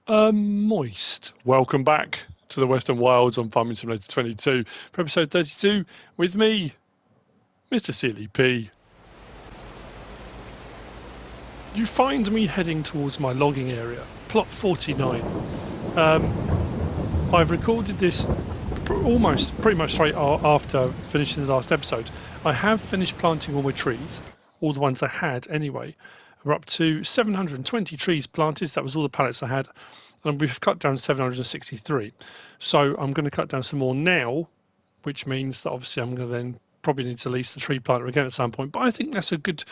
Moist. Welcome back to the Western Wilds on Farming Simulator 22 for episode 32 with me, MrSealyp. You find me heading towards my logging area, plot 49. I've recorded this pretty much straight after finishing the last episode. I have finished planting all my trees, all the ones I had anyway. We're up to 720 trees planted. That was all the pallets I had. And we've cut down 763. So I'm going to cut down some more now, which means that obviously I'm going to then probably need to lease the tree planter again at some point. But I think that's a good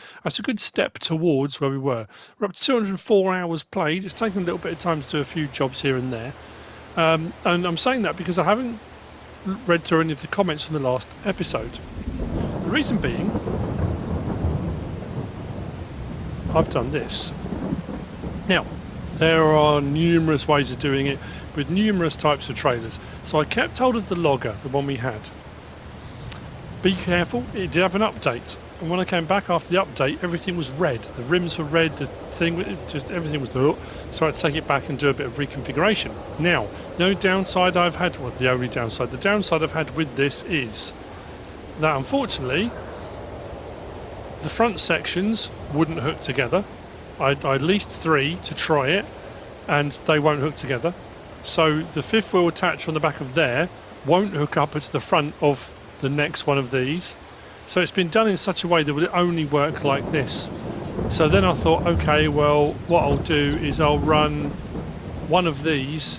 step towards where we were. We're up to 204 hours played. It's taken a little bit of time to do a few jobs here and there. And I'm saying that because I haven't read through any of the comments from the last episode. The reason being, I've done this. Now, there are numerous ways of doing it with numerous types of trailers. So I kept hold of the logger, the one we had. Be careful, it did have an update. And when I came back after the update, everything was red. The rims were red, the thing, just everything was red. So I had to take it back and do a bit of reconfiguration. Now, the only downside I've had, well, the downside I've had with this is that unfortunately, the front sections wouldn't hook together. I leased 3 to try it, and they won't hook together. So the fifth wheel attached on the back of there won't hook up into the front of the next one of these. So it's been done in such a way that it would only work like this. So then I thought, okay, well, what I'll do is I'll run one of these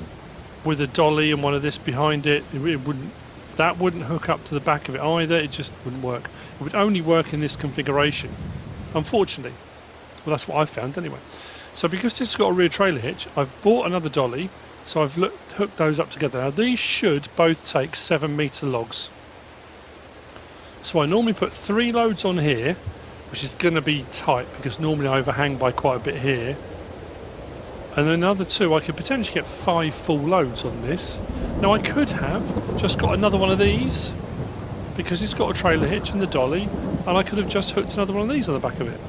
with a dolly and one of this behind it. That wouldn't hook up to the back of it either. It just wouldn't work. It would only work in this configuration, unfortunately. Well, that's what I found anyway. So because this has got a rear trailer hitch, I've bought another dolly, so I've hooked those up together. Now these should both take 7-metre logs. So I normally put 3 loads on here, which is going to be tight because normally I overhang by quite a bit here. And then another 2, I could potentially get 5 full loads on this. Now I could have just got another one of these, because it's got a trailer hitch and the dolly, and I could have just hooked another one of these on the back of it.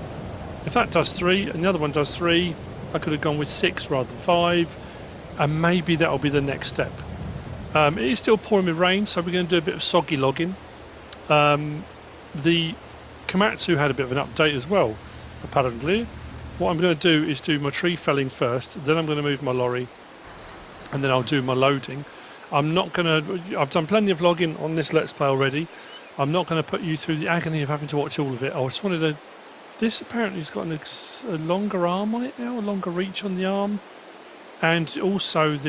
If that does 3 and the other one does 3, I could have gone with 6 rather than 5, and maybe that'll be the next step. It is still pouring with rain, so we're going to do a bit of soggy logging. The Komatsu had a bit of an update as well, apparently. What I'm going to do is do my tree felling first, then I'm going to move my lorry, and then I'll do my loading. I've done plenty of logging on this Let's Play already. I'm not going to put you through the agony of having to watch all of it. I just wanted to... This apparently has got a longer arm on it now, a longer reach on the arm. And also if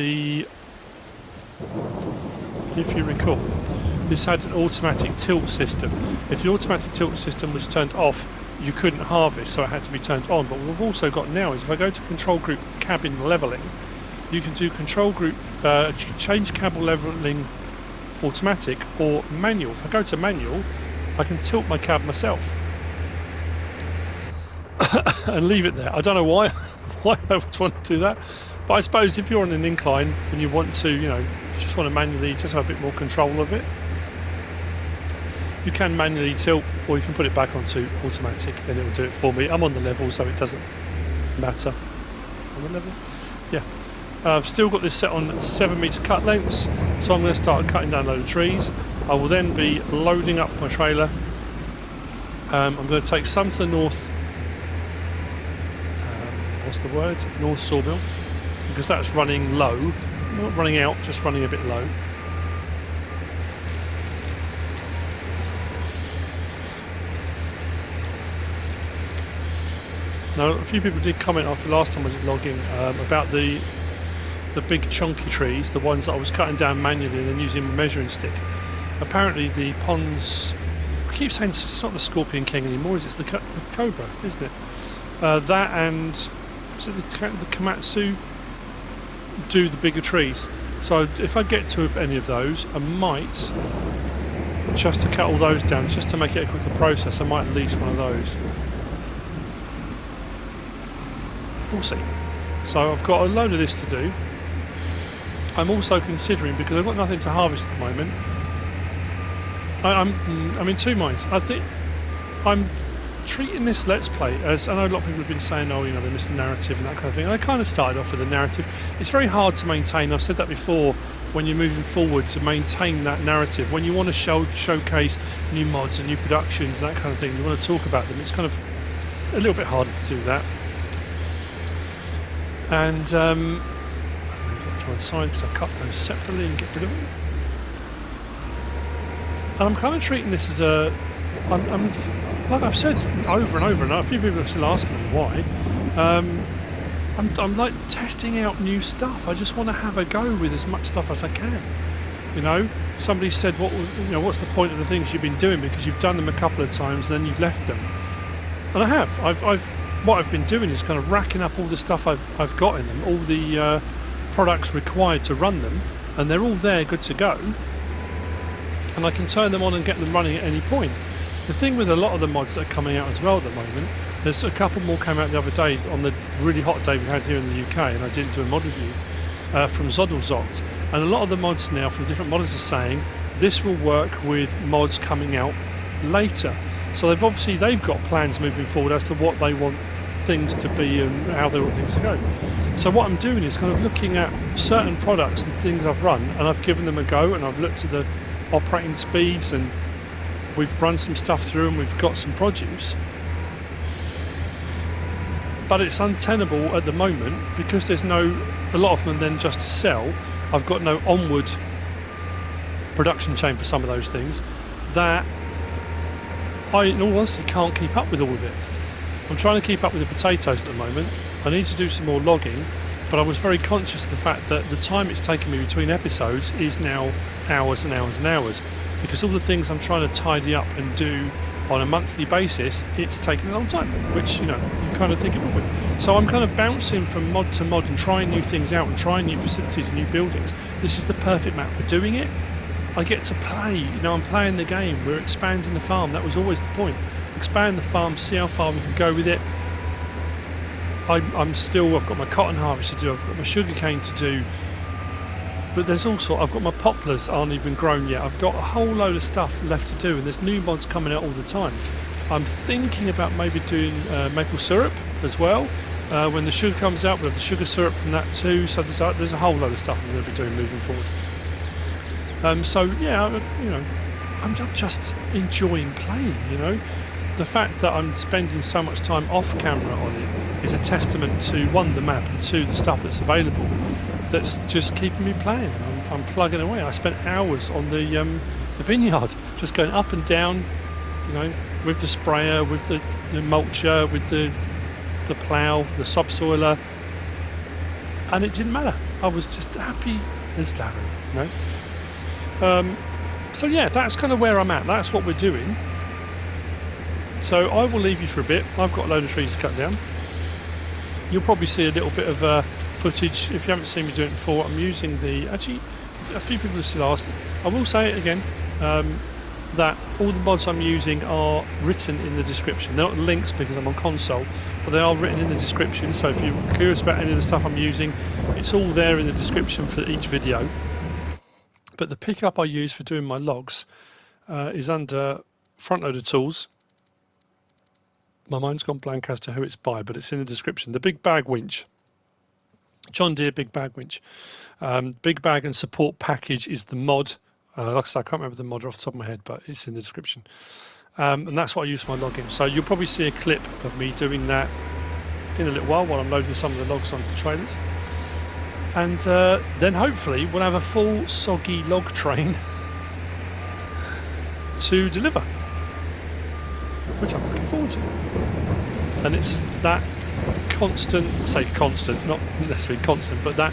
you recall, this had an automatic tilt system. If the automatic tilt system was turned off, you couldn't harvest, so it had to be turned on. But what we've also got now is if I go to control group cabin leveling, you can do control group, change cabin leveling automatic or manual. If I go to manual, I can tilt my cab myself and leave it there. I don't know why I would want to do that, but I suppose if you're on an incline and you want to, you just want to manually just have a bit more control of it, you can manually tilt, or you can put it back onto automatic and it will do it for me. I'm on the level, so it doesn't matter. On the level? Yeah. I've still got this set on 7-metre cut lengths, so I'm going to start cutting down a load of trees. I will then be loading up my trailer. I'm going to take some to the north, north sawmill, because that's running low, not running out, just running a bit low. Now, a few people did comment after last time I was logging about the big chunky trees, the ones that I was cutting down manually and then using a measuring stick. Apparently the ponds, I keep saying it's not the Scorpion King anymore, it's the Cobra, isn't it? That and is it the Komatsu do the bigger trees. So if I get to any of those, I might, just to cut all those down, just to make it a quicker process, I might lease one of those. We'll see. So I've got a load of this to do. I'm also considering, because I've got nothing to harvest at the moment, I'm in 2 minds. I think I'm treating this Let's Play as, I know a lot of people have been saying, oh, you know, they missed the narrative and that kind of thing. I kind of started off with the narrative. It's very hard to maintain. I've said that before. When you're moving forward, to maintain that narrative, when you want to showcase new mods and new productions, that kind of thing, you want to talk about them. It's kind of a little bit harder to do that. And I'll move that to one side because I've cut those separately and get rid of them. And I'm kind of treating this as a, I'm like I've said over and over, and a few people are still asking me why. I'm like testing out new stuff. I just want to have a go with as much stuff as I can. You know, somebody said, what's the point of the things you've been doing, because you've done them a couple of times and then you've left them. And I have. What I've been doing is kind of racking up all the stuff I've got in them, all the products required to run them, and they're all there, good to go. And I can turn them on and get them running at any point. The thing with a lot of the mods that are coming out as well at the moment, there's a couple more came out the other day on the really hot day we had here in the UK, and I didn't do a mod review, from Zoddlezot. And a lot of the mods now from different modders are saying this will work with mods coming out later. So they've got plans moving forward as to what they want things to be and how they want things to go. So what I'm doing is kind of looking at certain products and things I've run, and I've given them a go, and I've looked at the operating speeds, and we've run some stuff through, and we've got some produce. But it's untenable at the moment because there's a lot of them then just to sell. I've got no onward production chain for some of those things that I, in all honesty, can't keep up with all of it. I'm trying to keep up with the potatoes at the moment. I need to do some more logging, but I was very conscious of the fact that the time it's taken me between episodes is now hours and hours and hours, because all the things I'm trying to tidy up and do on a monthly basis, it's taking a long time, which, you know, you kind of think it would. So I'm kind of bouncing from mod to mod and trying new things out and trying new facilities and new buildings. This is the perfect map for doing it. I get to play, you know, I'm playing the game, we're expanding the farm, that was always the point. Expand the farm, see how far we can go with it. I've got my cotton harvest to do, I've got my sugarcane to do, but there's also, I've got my poplars aren't even grown yet. I've got a whole load of stuff left to do, and there's new mods coming out all the time. I'm thinking about maybe doing maple syrup as well. When the sugar comes out, we'll have the sugar syrup from that too. So there's a whole load of stuff I'm going to be doing moving forward. So yeah, you know, I'm just enjoying playing. You know, the fact that I'm spending so much time off camera on it is a testament to, one, the map, and two, the stuff that's available. That's just keeping me playing. I'm plugging away. I spent hours on the vineyard, just going up and down, you know, with the sprayer, with the mulcher, with the plough, the subsoiler, and it didn't matter. I was just happy as Larry, you know. So yeah, that's kind of where I'm at. That's what we're doing. So I will leave you for a bit. I've got a load of trees to cut down. You'll probably see a little bit of footage if you haven't seen me do it before. I'm using actually a few people have still asked. I will say it again, that all the mods I'm using are written in the description. They're not links because I'm on console, but they are written in the description. So if you're curious about any of the stuff I'm using, it's all there in the description for each video. But the pickup I use for doing my logs is under front loader tools. My mind's gone blank as to who it's by, but it's in the description. The big bag winch. John Deere big bag winch. Big bag and support package is the mod. Like I said, I can't remember the mod off the top of my head, but it's in the description. And that's what I use for my logging. So you'll probably see a clip of me doing that in a little while I'm loading some of the logs onto the trailers. And then hopefully we'll have a full soggy log train to deliver, which I'm looking forward to. And it's that constant, not necessarily constant, but that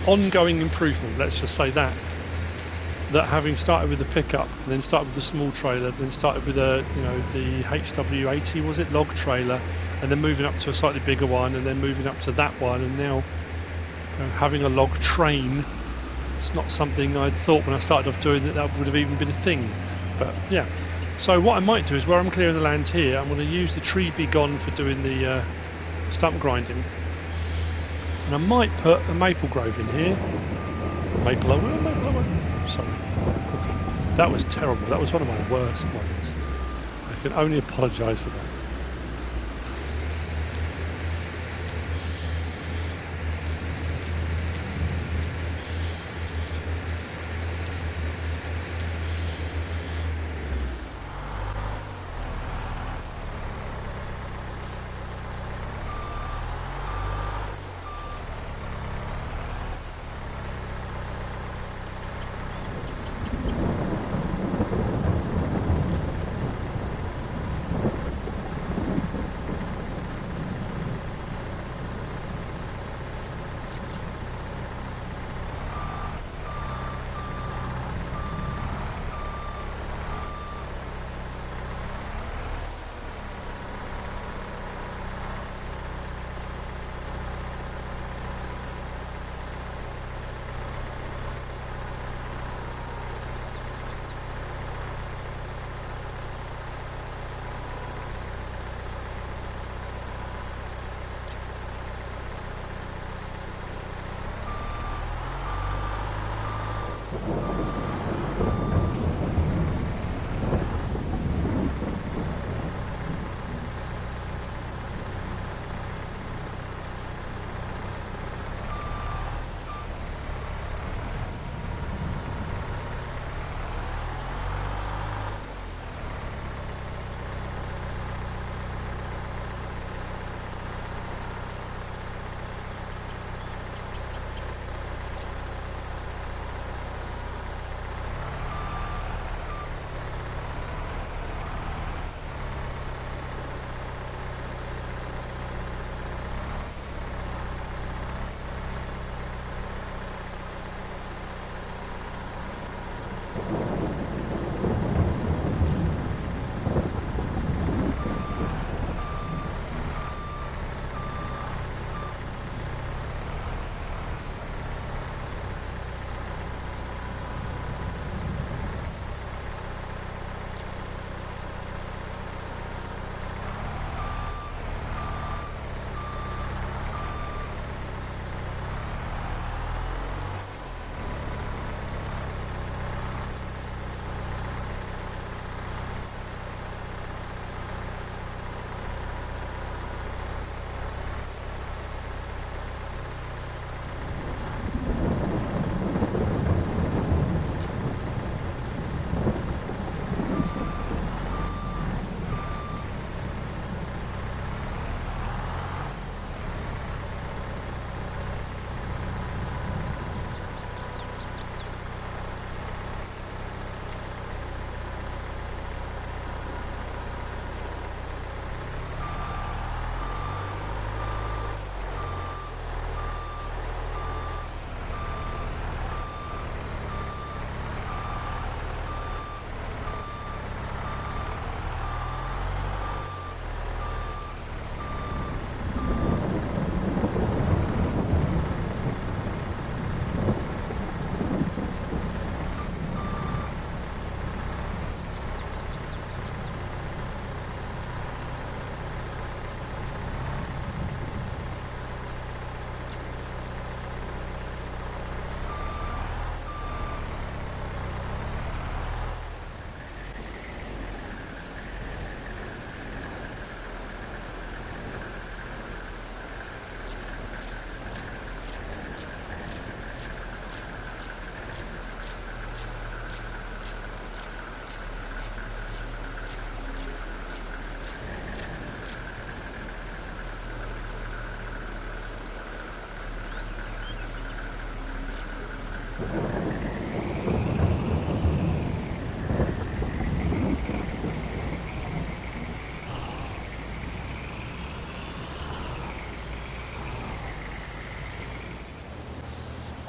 ongoing improvement, let's just say that having started with the pickup, then started with the small trailer, then started with the HW80, was it, log trailer, and then moving up to a slightly bigger one, and then moving up to that one, and now having a log train. It's not something I'd thought when I started off doing that would have even been a thing, but yeah. So what I might do is, where I'm clearing the land here, I'm going to use the tree be gone for doing the stump grinding, and I might put a maple grove in here. Maple over. Sorry, that was terrible. That was one of my worst ones. I can only apologise for that.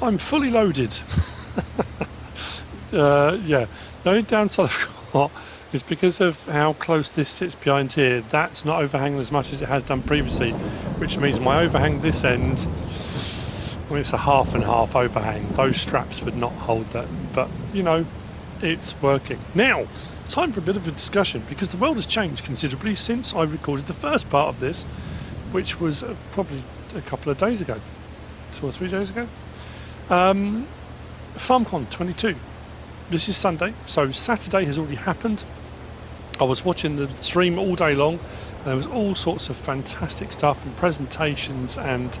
I'm fully loaded. Yeah, the only downside I've got is because of how close this sits behind here, that's not overhanging as much as it has done previously, which means my overhang this end, when it's a half and half overhang, those straps would not hold that, but you know, it's working. Now, time for a bit of a discussion, because the world has changed considerably since I recorded the first part of this, which was probably a couple of days ago, 2 or 3 days ago. Farmcon 22. This is Sunday, so Saturday has already happened. I was watching the stream all day long, and there was all sorts of fantastic stuff and presentations and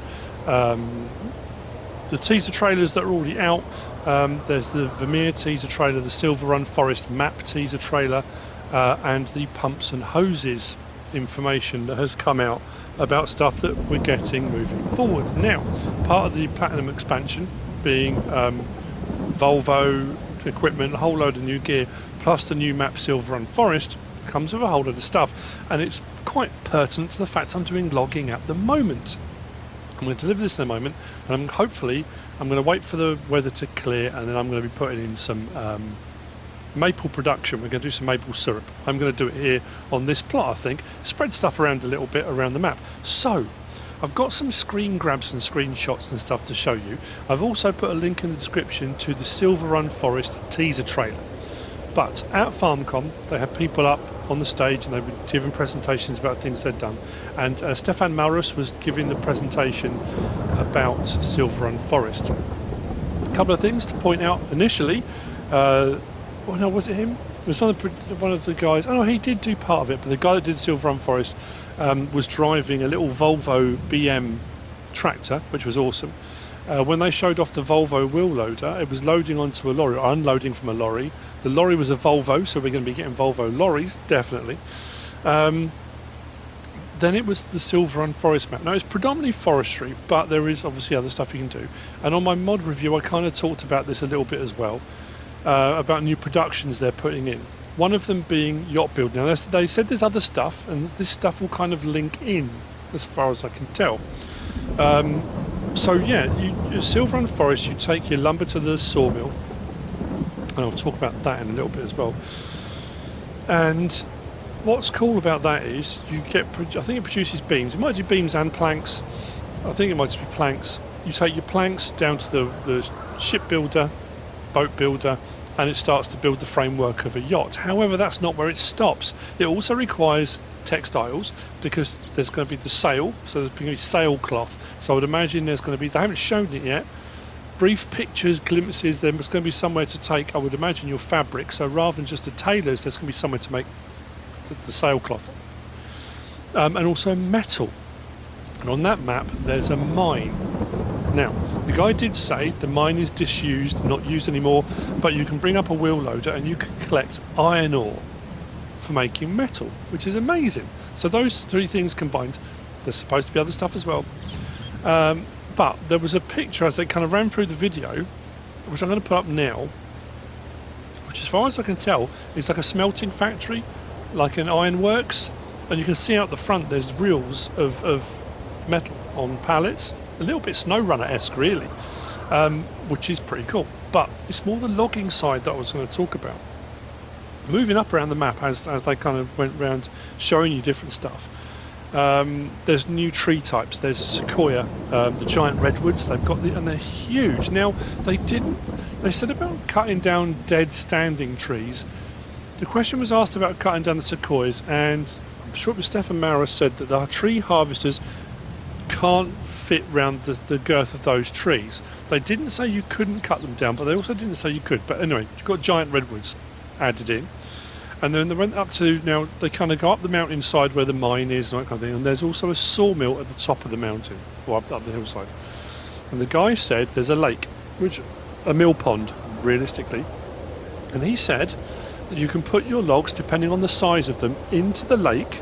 the teaser trailers that are already out. There's the Vermeer teaser trailer, the Silverrun Forest map teaser trailer, and the pumps and hoses information that has come out about stuff that we're getting moving forward. Now, part of the Platinum expansion being Volvo equipment, a whole load of new gear, plus the new map Silverrun Forest, comes with a whole load of stuff, and it's quite pertinent to the fact I'm doing logging at the moment. I'm going to deliver this in a moment, and hopefully I'm going to wait for the weather to clear, and then I'm going to be putting in some maple production. We're going to do some maple syrup. I'm going to do it here on this plot, I think. Spread stuff around a little bit around the map. So I've got some screen grabs and screenshots and stuff to show you. I've also put a link in the description to the Silverrun Forest teaser trailer. But at Farmcon, they had people up on the stage and they were giving presentations about things they'd done. And Stefan Maurus was giving the presentation about Silverrun Forest. A couple of things to point out initially. Oh no, was it him? It was one of the guys. Oh no, he did do part of it, but the guy that did Silverrun Forest was driving a little Volvo BM tractor, which was awesome. When they showed off the Volvo wheel loader, it was loading onto a lorry, or unloading from a lorry. The lorry was a Volvo, so we're going to be getting Volvo lorries, definitely. Then it was the Silverrun Forest map. Now it's predominantly forestry, but there is obviously other stuff you can do. And on my mod review, I kind of talked about this a little bit as well, about new productions they're putting in. One of them being yacht building. Now they said there's other stuff, and this stuff will kind of link in, as far as I can tell. So yeah, Silverrun Forest, you take your lumber to the sawmill, and I'll talk about that in a little bit as well. And what's cool about that is you get, I think it produces beams. It might do beams and planks. I think it might just be planks. You take your planks down to the ship builder, boat builder, and it starts to build the framework of a yacht. However, that's not where it stops. It also requires textiles, because there's going to be the sail, so there's going to be sailcloth. So I would imagine there's going to be, they haven't shown it yet, brief pictures, glimpses, there's going to be somewhere to take, I would imagine, your fabric. So rather than just a tailor's, there's going to be somewhere to make the sailcloth. And also metal. And on that map, there's a mine. Now, the guy did say the mine is disused, not used anymore, but you can bring up a wheel loader and you can collect iron ore for making metal, which is amazing. So those three things combined, there's supposed to be other stuff as well. But there was a picture as they kind of ran through the video, which I'm going to put up now, which as far as I can tell is like a smelting factory, like an ironworks, and you can see out the front there's reels of metal on pallets, a little bit SnowRunner-esque really, which is pretty cool. But it's more the logging side that I was going to talk about. Moving up around the map as they kind of went around showing you different stuff. There's new tree types. There's a sequoia, the giant redwoods. They've got and they're huge. Now they said about cutting down dead standing trees. The question was asked about cutting down the sequoias, and I'm sure it was Stefan Maurus said that the tree harvesters can't fit round the girth of those trees. They didn't say you couldn't cut them down, but they also didn't say you could. But anyway, you've got giant redwoods added in. And then they went up to, now they kind of go up the mountainside where the mine is and that kind of thing, and there's also a sawmill at the top of the mountain, or up the hillside. And the guy said there's a lake, a mill pond, realistically. And he said that you can put your logs, depending on the size of them, into the lake,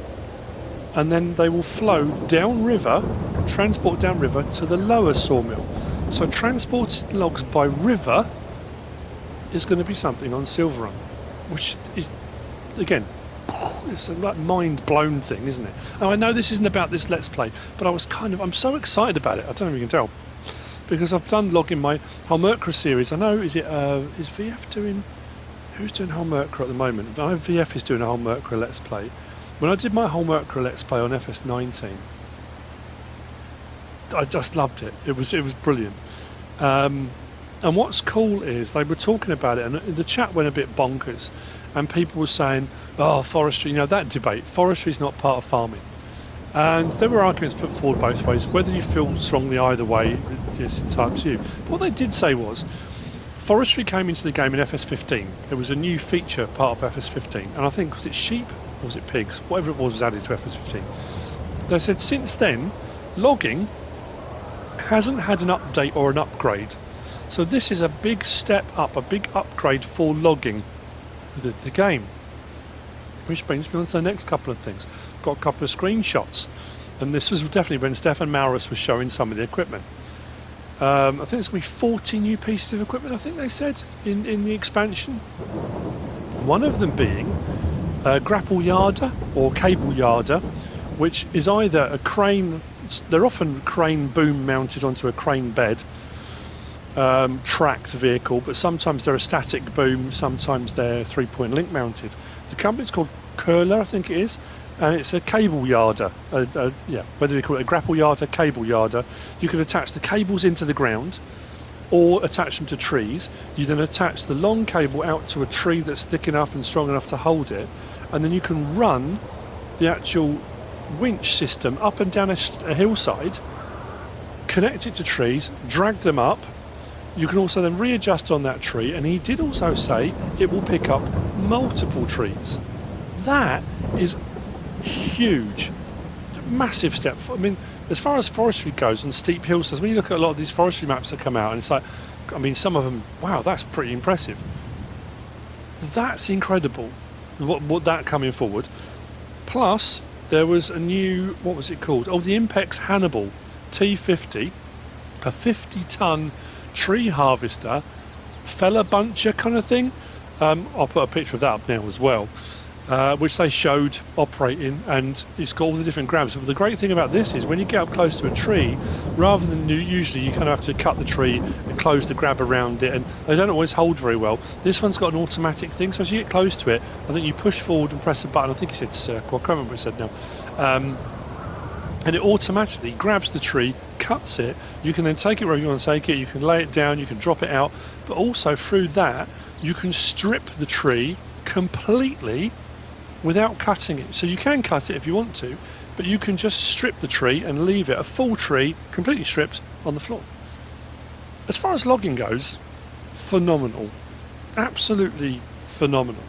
and then they will flow downriver, transport downriver to the lower sawmill. So transporting logs by river is going to be something on Silverrun, which is, again, it's a like mind-blown thing, isn't it? Now, I know this isn't about this Let's Play, but I'm so excited about it, I don't know if you can tell, because I've done logging my Holmerkra series. I know, is VF doing, who's doing Holmerkra at the moment? I know VF is doing a Holmerkra Let's Play. When I did my Holmerkra Let's Play on FS19, I just loved it. It was brilliant. And what's cool is they were talking about it, and the chat went a bit bonkers, and people were saying, oh, forestry, that debate, forestry is not part of farming. And there were arguments put forward both ways. Whether you feel strongly either way, it's entirely up to you. But what they did say was, forestry came into the game in FS15. There was a new feature part of FS15, and I think, was it sheep? or was it pigs? Whatever it was added to FS15. They said since then, logging hasn't had an update or an upgrade. So this is a big step up, a big upgrade for logging within the game. Which brings me on to the next couple of things. Got a couple of screenshots. And this was definitely when Stefan Maurus was showing some of the equipment. I think there's going to be 40 new pieces of equipment, I think they said, in the expansion. One of them being a grapple yarder or cable yarder, which is either a crane, they're often crane boom mounted onto a crane bed, tracked vehicle, but sometimes they're a static boom, sometimes they're 3-point link mounted. The company's called Curler, I think it is, and it's a cable yarder. Yeah, whether you call it a grapple yarder, cable yarder, you can attach the cables into the ground or attach them to trees. You then attach the long cable out to a tree that's thick enough and strong enough to hold it, and then you can run the actual winch system up and down a hillside, connect it to trees, drag them up. You can also then readjust on that tree, and he did also say it will pick up multiple trees. That is huge, massive step. I mean, as far as forestry goes and steep hills, when you look at a lot of these forestry maps that come out, and it's like, I mean, some of them, wow, that's pretty impressive. That's incredible, what that coming forward. Plus, there was a new, what was it called? Oh, the Impex Hannibal T50, a 50-ton tree harvester, fella buncher kind of thing. I'll put a picture of that up now as well. Which they showed operating, and it's got all the different grabs. But the great thing about this is when you get up close to a tree, rather than usually you kind of have to cut the tree and close the grab around it, and they don't always hold very well. This one's got an automatic thing, so as you get close to it, I think you push forward and press a button. I think it said circle, I can't remember what it said now. And it automatically grabs the tree, cuts it. You can then take it wherever you want to take it, you can lay it down, you can drop it out, but also through that you can strip the tree completely without cutting it. So you can cut it if you want to, but you can just strip the tree and leave it, a full tree, completely stripped, on the floor. As far as logging goes, phenomenal. Absolutely phenomenal.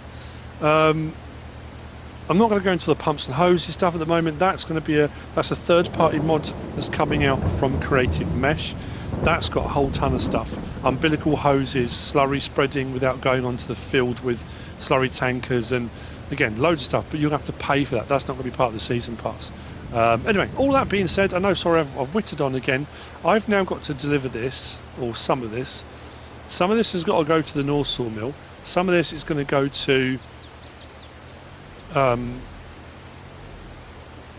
I'm not going to go into the pumps and hoses stuff at the moment. That's going to be that's a third-party mod that's coming out from Creative Mesh. That's got a whole ton of stuff. Umbilical hoses, slurry spreading without going onto the field with slurry tankers, and again, loads of stuff, but you'll have to pay for that. That's not going to be part of the season pass. Anyway, all that being said, I know, sorry, I've whittled on again. I've now got to deliver this, or some of this. Some of this has got to go to the North Sawmill. Some of this is going to go to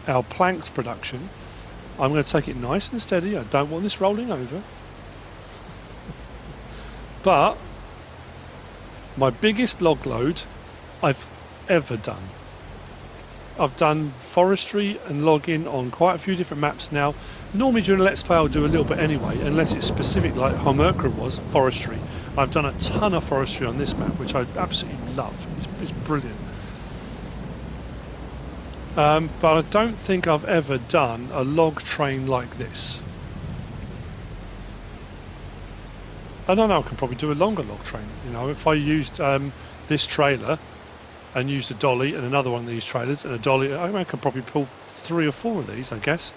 our planks production. I'm going to take it nice and steady. I don't want this rolling over. But my biggest log load I've ever done. I've done forestry and logging on quite a few different maps now. Normally during a Let's Play I'll do a little bit anyway, unless it's specific like Homerkra was, forestry. I've done a ton of forestry on this map, which I absolutely love. It's brilliant. But I don't think I've ever done a log train like this. I don't know, I can probably do a longer log train. You know, if I used this trailer and used a dolly and another one of these trailers and a dolly, I could probably pull 3 or 4 of these, I guess.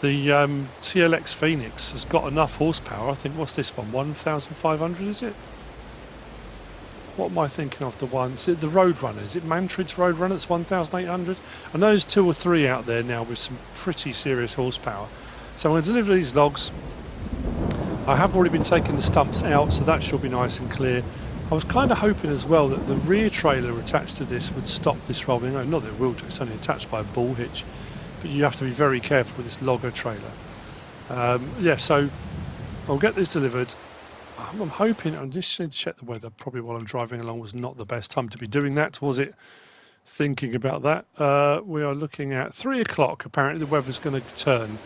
The TLX Phoenix has got enough horsepower. I think, what's this one? 1,500, is it? What am I thinking of the one? Is it the Roadrunner? Is it Mantrid's Roadrunner that's 1,800? I know there's 2 or 3 out there now with some pretty serious horsepower. So I'm going to deliver these logs. I have already been taking the stumps out, so that should be nice and clear. I was kind of hoping as well that the rear trailer attached to this would stop this rolling. No, not that it will do, it's only attached by a ball hitch. But you have to be very careful with this logger trailer. Yeah, so I'll get this delivered. I'm hoping, I just need to check the weather, probably while I'm driving along was not the best time to be doing that, was it? Thinking about that. We are looking at 3 o'clock, apparently the weather's going to turn.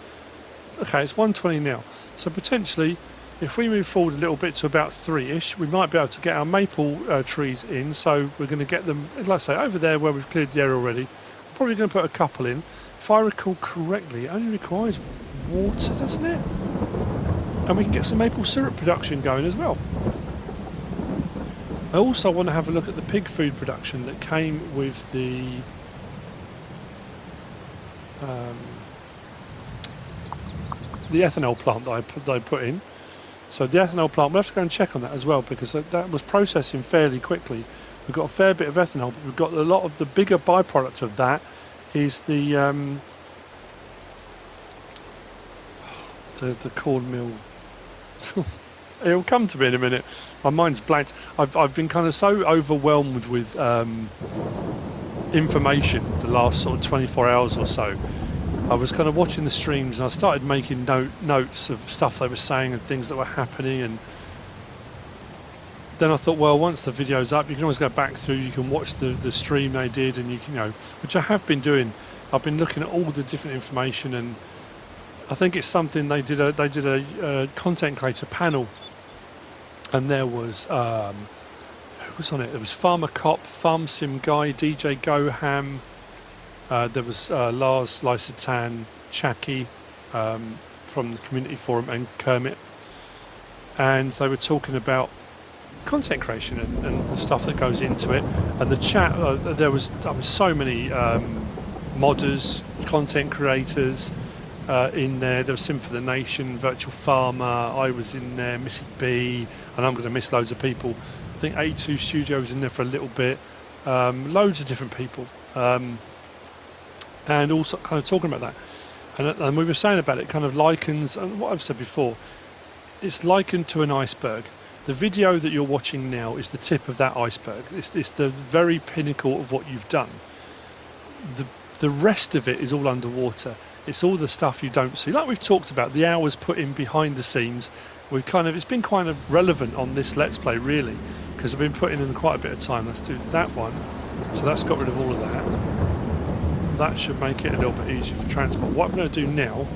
Okay, it's 1:20 now. So potentially, if we move forward a little bit to about 3-ish, we might be able to get our maple trees in. So we're going to get them, like I say, over there where we've cleared the area already. I'm probably going to put a couple in. If I recall correctly, it only requires water, doesn't it? And we can get some maple syrup production going as well. I also want to have a look at the pig food production that came with the the ethanol plant that I put in. So the ethanol plant, we'll have to go and check on that as well, because that was processing fairly quickly. We've got a fair bit of ethanol, but we've got a lot of the bigger byproduct of that is the corn meal. It'll come to me in a minute. My mind's blanked. I've been kind of so overwhelmed with information the last sort of 24 hours or so. I was kind of watching the streams and I started making notes of stuff they were saying and things that were happening, and then I thought, well, once the video's up, you can always go back through, you can watch the stream they did, and you can, which I have been doing. I've been looking at all the different information, and I think it's something they did a content creator panel, and there was who was on it? There was Farmer Cop, Farm Sim Guy, DJ Goham. There was Lars Lysatan, Chucky from the community forum, and Kermit, and they were talking about content creation and the stuff that goes into it. And the chat, there was so many modders, content creators in there. There was Sim for the Nation, Virtual Farmer, I was in there, Missy B, and I'm going to miss loads of people. I think A2 Studio was in there for a little bit. Loads of different people. And also kind of talking about that. And we were saying about it, kind of likens, and what I've said before, it's likened to an iceberg. The video that you're watching now is the tip of that iceberg. It's the very pinnacle of what you've done. The rest of it is all underwater. It's all the stuff you don't see. Like we've talked about, the hours put in behind the scenes. It's been kind of relevant on this Let's Play, really, because I've been putting in quite a bit of time. Let's do that one. So that's got rid of all of that. That should make it a little bit easier for transport. What I'm going to do now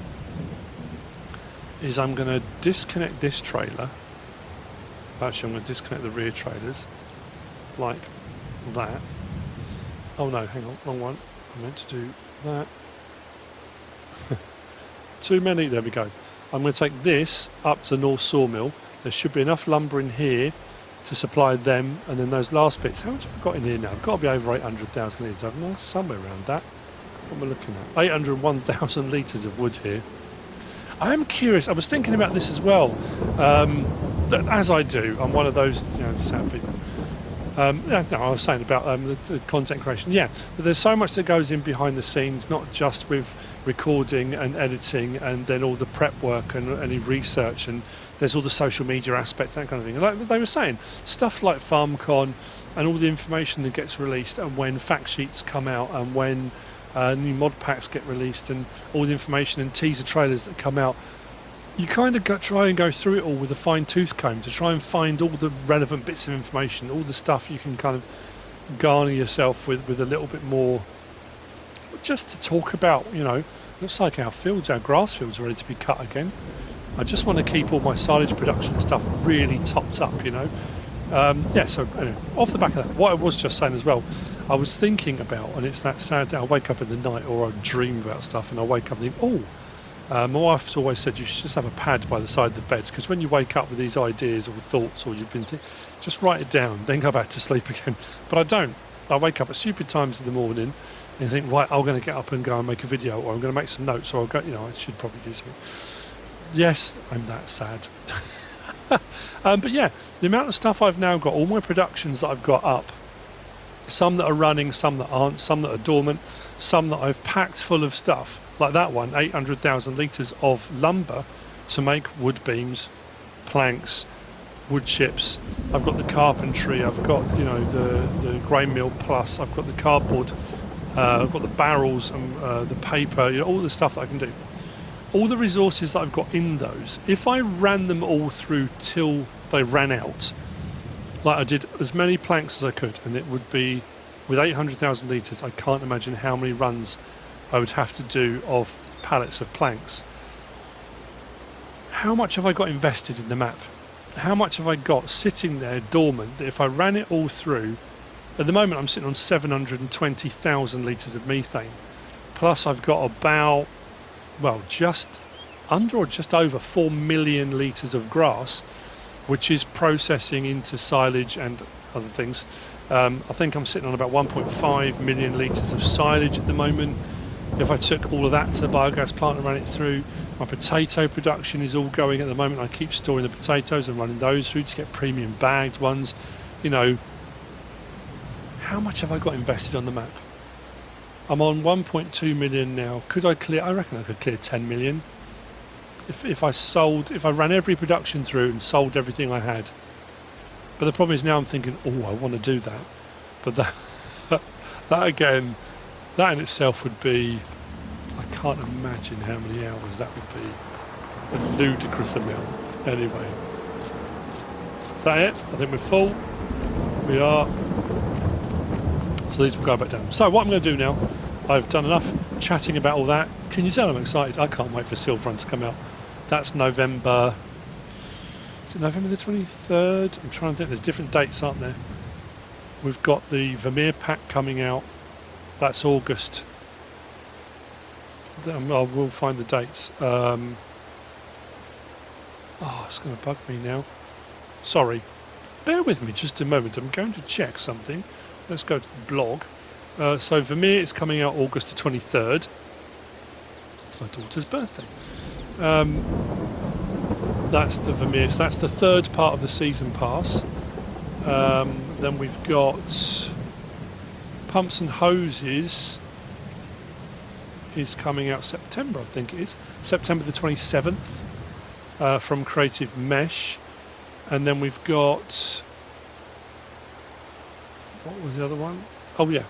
is I'm going to disconnect this trailer. Actually, I'm going to disconnect the rear trailers like that. Oh no, hang on, wrong one. I meant to do that. Too many, there we go. I'm going to take this up to North Sawmill. There should be enough lumber in here to supply them, and then those last bits. How much have I got in here now? I've got to be over 800,000 litres, haven't I? Somewhere around that. What am I looking at? 801,000 litres of wood here. I am curious, I was thinking about this as well. As I do, I'm one of those sad people. No, I was saying about the content creation. Yeah, but there's so much that goes in behind the scenes, not just with recording and editing, and then all the prep work and any research, and there's all the social media aspect, that kind of thing. And like they were saying, stuff like Farmcon and all the information that gets released, and when fact sheets come out, and when new mod packs get released, and all the information and teaser trailers that come out. You kind of try and go through it all with a fine-tooth comb to try and find all the relevant bits of information, all the stuff you can kind of garner yourself with a little bit more, just to talk about. Looks like our grass fields are ready to be cut again. I just want to keep all my silage production stuff really topped up, yeah, so anyway, off the back of that, what I was just saying as well, I was thinking about, and it's that sad that I wake up in the night or I dream about stuff, and I wake up and think, my wife's always said you should just have a pad by the side of the bed, because when you wake up with these ideas or thoughts, or you've been just write it down, then go back to sleep again. But I don't. I wake up at stupid times in the morning and think, right, I'm going to get up and go and make a video, or I'm going to make some notes, or I'll go, I should probably do something. Yes, I'm that sad. But yeah, the amount of stuff I've now got, all my productions that I've got up, some that are running, some that aren't, some that are dormant, some that I've packed full of stuff. Like that one, 800,000 litres of lumber to make wood beams, planks, wood chips. I've got the carpentry, I've got the grain mill plus, I've got the cardboard, I've got the barrels and the paper, all the stuff that I can do. All the resources that I've got in those, if I ran them all through till they ran out, like I did as many planks as I could, and it would be, with 800,000 litres, I can't imagine how many runs I would have to do of pallets of planks. How much have I got invested in the map? How much have I got sitting there dormant that if I ran it all through, at the moment I'm sitting on 720,000 litres of methane, plus I've got about, well, just under or just over 4 million litres of grass, which is processing into silage and other things. I think I'm sitting on about 1.5 million litres of silage at the moment. If I took all of that to the biogas plant and ran it through, my potato production is all going at the moment. I keep storing the potatoes and running those through to get premium bagged ones. You know, how much have I got invested on the map? I'm on 1.2 million now. Could I clear? I reckon I could clear 10 million. If I ran every production through and sold everything I had. But the problem is now I'm thinking, oh, I want to do that. But that again, that in itself would be, I can't imagine how many hours that would be. A ludicrous amount. Anyway. Is that it? I think we're full. We are. So these will go back down. So what I'm going to do now, I've done enough chatting about all that. Can you tell I'm excited? I can't wait for SILVERRUN to come out. That's November. Is it November the 23rd? I'm trying to think. There's different dates, aren't there? We've got the Vermeer pack coming out. That's August. I will find the dates. Oh, it's going to bug me now. Sorry. Bear with me just a moment. I'm going to check something. Let's go to the blog. So Vermeer is coming out August the 23rd. It's my daughter's birthday. That's the Vermeer. So that's the third part of the season pass. Then we've got Pumps and Hoses is coming out September, I think it is. September the 27th from Creative Mesh. And then we've got... What was the other one? Oh yeah.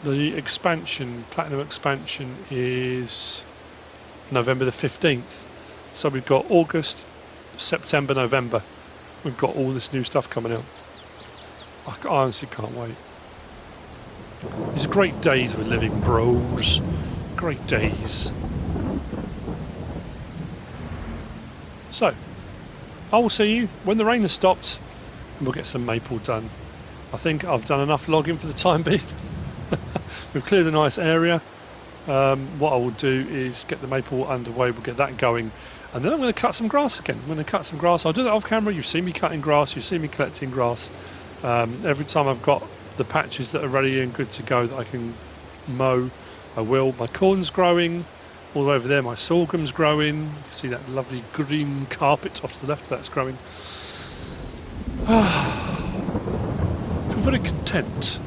The expansion, Platinum expansion is November the 15th. So we've got August, September, November. We've got all this new stuff coming out. I honestly can't wait. These are great days we're living, bros. Great days. So, I will see you when the rain has stopped and we'll get some maple done. I think I've done enough logging for the time being. We've cleared a nice area. What I will do is get the maple underway, we'll get that going, and then I'm going to cut some grass again. I'm going to cut some grass. I'll do that off camera. You've seen me cutting grass, you've seen me collecting grass. Every time I've got the patches that are ready and good to go that I can mow, I will. My corn's growing all over there, my sorghum's growing. You see that lovely green carpet off to the left, that's growing. I'm very content.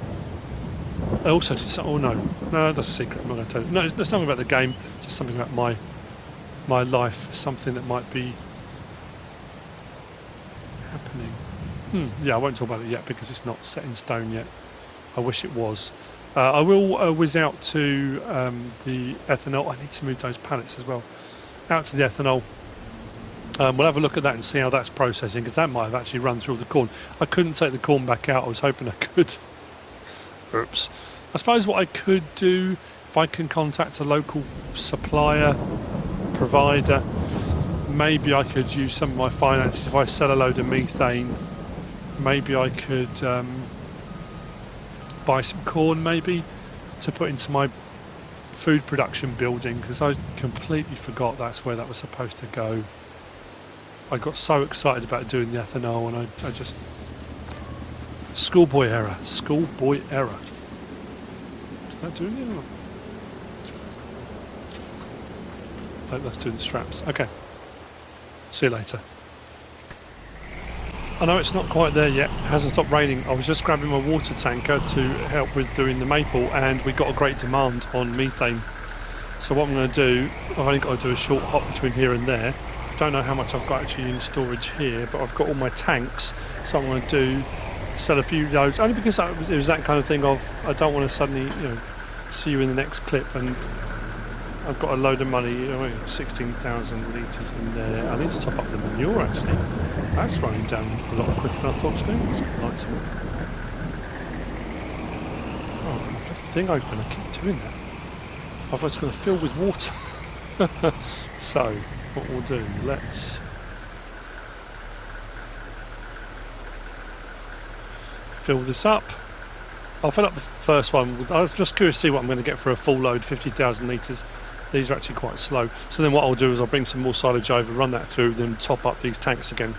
I also did something. Oh no, that's a secret. I'm not going to tell you. No, there's nothing about the game. Just something about my life. Something that might be happening. Yeah, I won't talk about it yet because it's not set in stone yet. I wish it was. I will whiz out to the ethanol. I need to move those pallets as well. Out to the ethanol. We'll have a look at that and see how that's processing, because that might have actually run through all the corn. I couldn't take the corn back out. I was hoping I could. Oops. I suppose what I could do, if I can contact a local supplier, provider, maybe I could use some of my finances. If I sell a load of methane, maybe I could buy some corn maybe to put into my food production building, because I completely forgot that's where that was supposed to go. I got so excited about doing the ethanol and I just... Schoolboy error. Schoolboy error. Is that doing it or not? Oh, that's doing the straps. Okay. See you later. I know it's not quite there yet. It hasn't stopped raining. I was just grabbing my water tanker to help with doing the maple, and we got a great demand on methane. So what I'm going to do, I've only got to do a short hop between here and there. Don't know how much I've got actually in storage here, but I've got all my tanks. So I'm going to do, sell a few loads, only because it was that kind of thing of, I don't want to suddenly, see you in the next clip and I've got a load of money, 16,000 litres in there. I need to top up the manure actually. That's running down a lot quicker than I thought it was going. That's nice. Oh, I've left the thing open, I keep doing that. I thought it's going to fill with water. So, what we'll do, let's fill this up. I'll fill up the first one. I was just curious to see what I'm going to get for a full load, 50,000 litres. These are actually quite slow. So then what I'll do is I'll bring some more silage over, run that through, then top up these tanks again.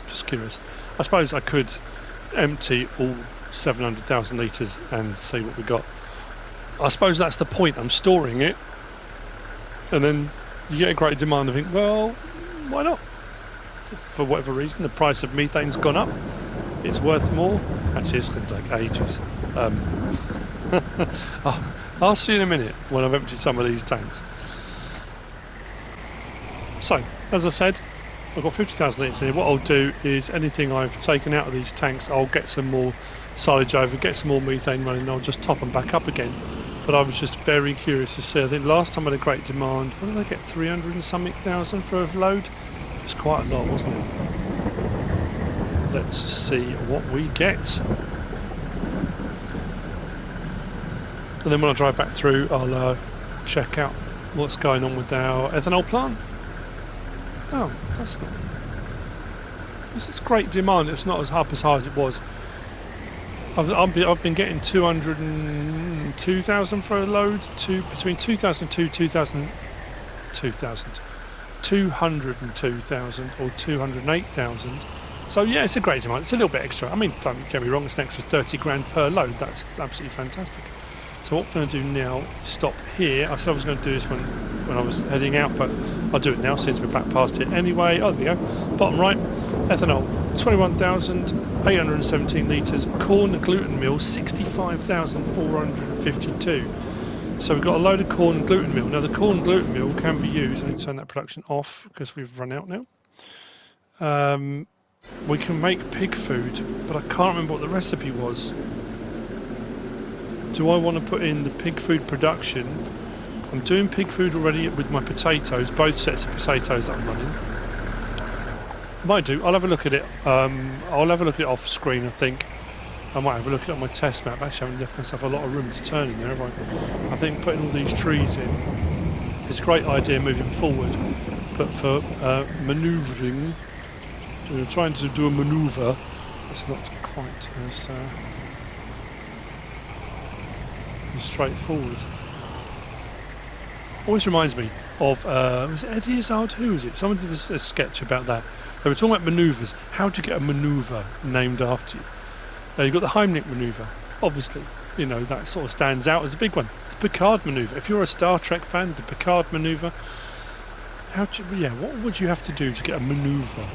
Just curious. I suppose I could empty all 700,000 litres and see what we got. I suppose that's the point. I'm storing it, and then you get a great demand and think, well, why not? For whatever reason, the price of methane's gone up. It's worth more. Actually, it's going to take ages. I'll see you in a minute when I've emptied some of these tanks. So, as I said, I've got 50,000 litres in here. What I'll do is anything I've taken out of these tanks, I'll get some more silage over, get some more methane running, and I'll just top them back up again. But I was just very curious to see. I think last time I had a great demand. What did I get? 300 and something thousand for a load? It's quite a lot, wasn't it? Let's see what we get. And then when I drive back through, I'll check out what's going on with our ethanol plant. Oh, that's not... This is great demand. It's not as up as high as it was. I've been getting 202,000 for a load, between 2,002, 202,000 or 208,000. So yeah, it's a great demand. It's a little bit extra. I mean, don't get me wrong, it's an extra 30 grand per load. That's absolutely fantastic. So what I'm going to do now, stop here. I said I was going to do this when I was heading out, but I'll do it now since we're back past it anyway. Oh, there we go. Bottom right, ethanol, 21,817 litres. Corn and gluten meal, 65,452. So we've got a load of corn and gluten meal. Now the corn and gluten meal can be used. Let me turn that production off because we've run out now. We can make pig food, but I can't remember what the recipe was. Do I want to put in the pig food production? I'm doing pig food already with my potatoes, both sets of potatoes that I'm running. Might do. I'll have a look at it. I'll have a look at it off screen, I think. I might have a look at it on my test map. Actually, I haven't left myself a lot of room to turn in there, have I? I think putting all these trees in is a great idea moving forward. But for manoeuvring, trying to do a manoeuvre, it's not quite as straightforward. Always reminds me of was it Eddie Izzard? Who is it? Someone did a sketch about that. They were talking about manoeuvres. How to get a manoeuvre named after you. You've got the Heimlich manoeuvre, obviously. You know, that sort of stands out as a big one. The Picard manoeuvre. If you're a Star Trek fan, the Picard manoeuvre. What would you have to do to get a manoeuvre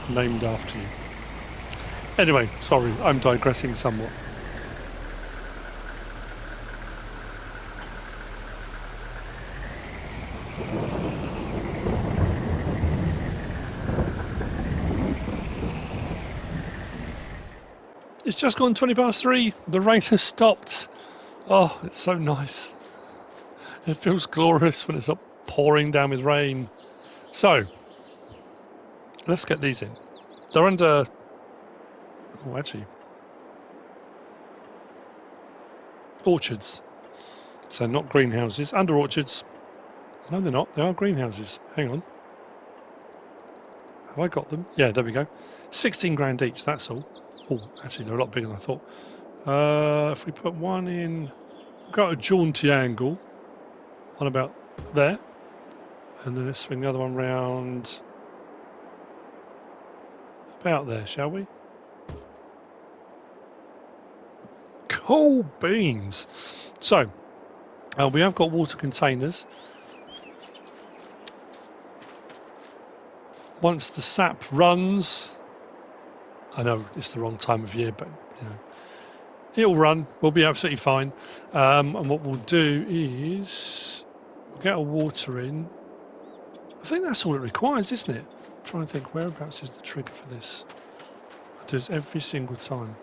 named after you? Anyway, sorry, I'm digressing somewhat. It's just gone 20 past 3. The rain has stopped. Oh, it's so nice. It feels glorious when it's not pouring down with rain. So, let's get these in. They're under... Oh, actually. Orchards. So not greenhouses. Under orchards. No, they're not. They are greenhouses. Hang on. Have I got them? Yeah, there we go. 16 grand each, that's all. Oh, actually, they're a lot bigger than I thought. If we put one in, we've got a jaunty angle, one about there, and then let's swing the other one round about there, shall we? Cool beans. So, we have got water containers. Once the sap runs, I know it's the wrong time of year, but you know, it'll run. We'll be absolutely fine. And what we'll do is we'll get our water in. I think that's all it requires, isn't it? I'm trying to think whereabouts is the trigger for this. I do this every single time.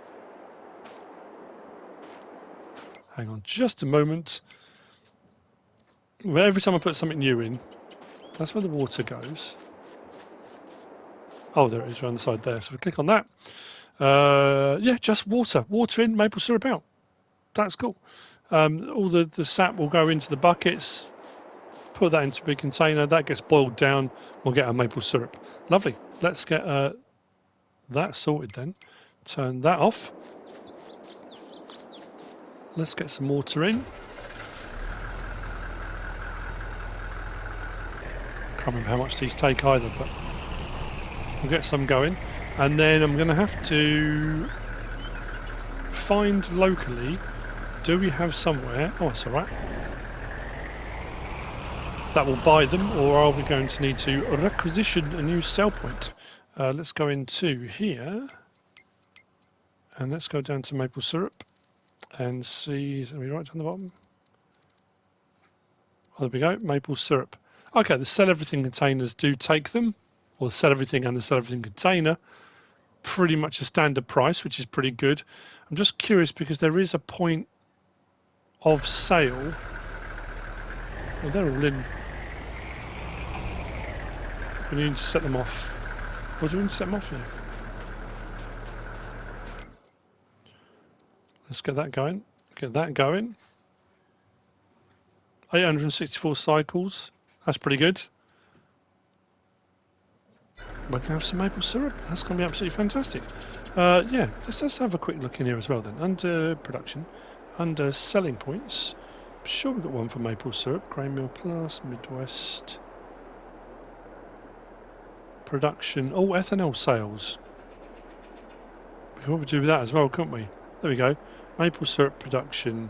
Hang on just a moment. Well, every time I put something new in, that's where the water goes. Oh, there it is, around the side there. So we click on that. Yeah, just water. Water in, maple syrup out. That's cool. All the sap will go into the buckets. Put that into a big container. That gets boiled down. We'll get our maple syrup. Lovely. Let's get that sorted then. Turn that off. Let's get some water in. Can't remember how much these take either, but we'll get some going. And then I'm going to have to find locally, do we have somewhere, oh it's alright, that will buy them, or are we going to need to requisition a new sell point? Let's go into here, and let's go down to maple syrup, and see, are we right down the bottom? Oh, there we go, maple syrup. Okay, the sell everything containers do take them, or the sell everything and the sell everything container. Pretty much a standard price, which is pretty good. I'm just curious because there is a point of sale. Well, they're all in. We need to set them off. What do we need to set them off here? Let's get that going. Get that going. 864 cycles. That's pretty good. We're going to have some maple syrup. That's going to be absolutely fantastic. Yeah, let's have a quick look in here as well then. Under production, under selling points. I'm sure we've got one for maple syrup. Grain Mill Plus, Midwest. Production. Oh, ethanol sales. We could probably do with that as well, couldn't we? There we go. Maple syrup production.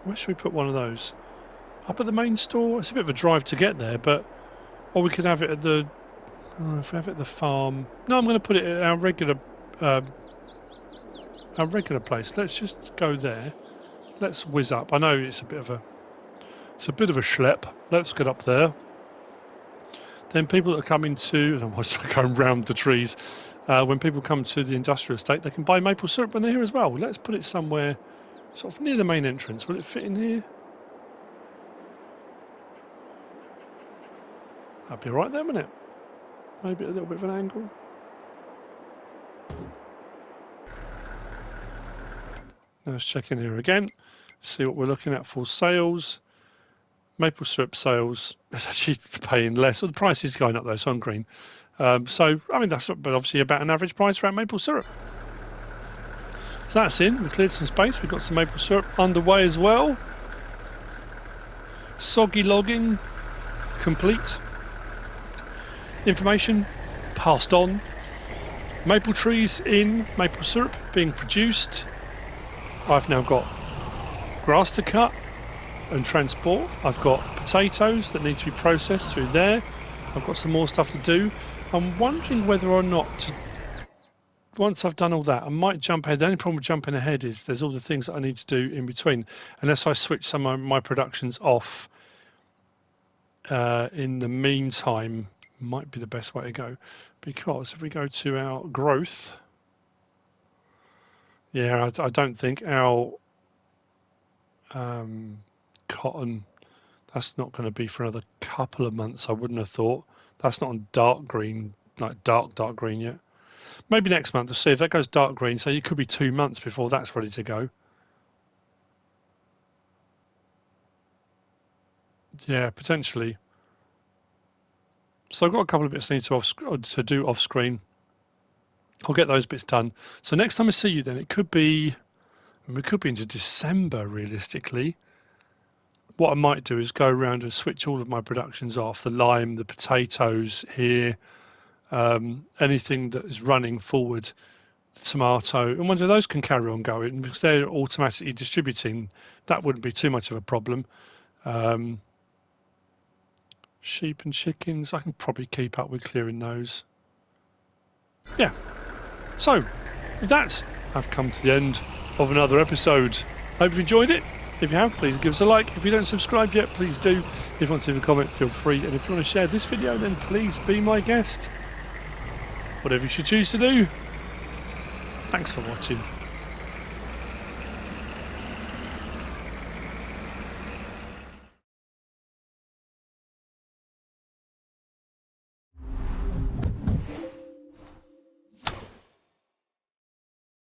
Where should we put one of those? Up at the main store? It's a bit of a drive to get there, but... Or we could have it at the... if we have it at the farm... No, I'm going to put it at our regular place. Let's just go there. Let's whiz up. I know it's a bit of a... It's a bit of a schlep. Let's get up there. Then people that are coming to... I'm going round the trees. When people come to the industrial estate, they can buy maple syrup when they're here as well. Let's put it somewhere sort of near the main entrance. Will it fit in here? That'd be right there, wouldn't it? Maybe a little bit of an angle. Now let's check in here again. See what we're looking at for sales. Maple syrup sales. It's actually paying less. Well, the price is going up though, so on green. So, I mean, that's obviously about an average price for our maple syrup. So that's in. We cleared some space. We've got some maple syrup underway as well. Soggy logging complete. Information passed on. Maple trees in, maple syrup being produced. I've now got grass to cut and transport. I've got potatoes that need to be processed through there. I've got some more stuff to do. I'm wondering whether or not once I've done all that, I might jump ahead. The only problem with jumping ahead is there's all the things that I need to do in between. Unless I switch some of my productions off in the meantime, might be the best way to go. Because if we go to our growth, yeah, I don't think our cotton, that's not going to be for another couple of months, I wouldn't have thought. That's not on dark green, like dark green yet. Maybe next month, we'll see if that goes dark green, so it could be 2 months before that's ready to go. Yeah, potentially. So I've got a couple of bits I need to do off screen. I'll get those bits done. So next time I see you then, it could be, we could be into December realistically. What I might do is go around and switch all of my productions off, the lime, the potatoes here, anything that is running forward, the tomato, and whether those can carry on going, because they're automatically distributing, that wouldn't be too much of a problem. Sheep and chickens, I can probably keep up with clearing those. Yeah. So, with that, I've come to the end of another episode. Hope you enjoyed it. If you have, please give us a like. If you don't subscribe yet, please do. If you want to leave a comment, feel free. And if you want to share this video, then please be my guest. Whatever you should choose to do. Thanks for watching.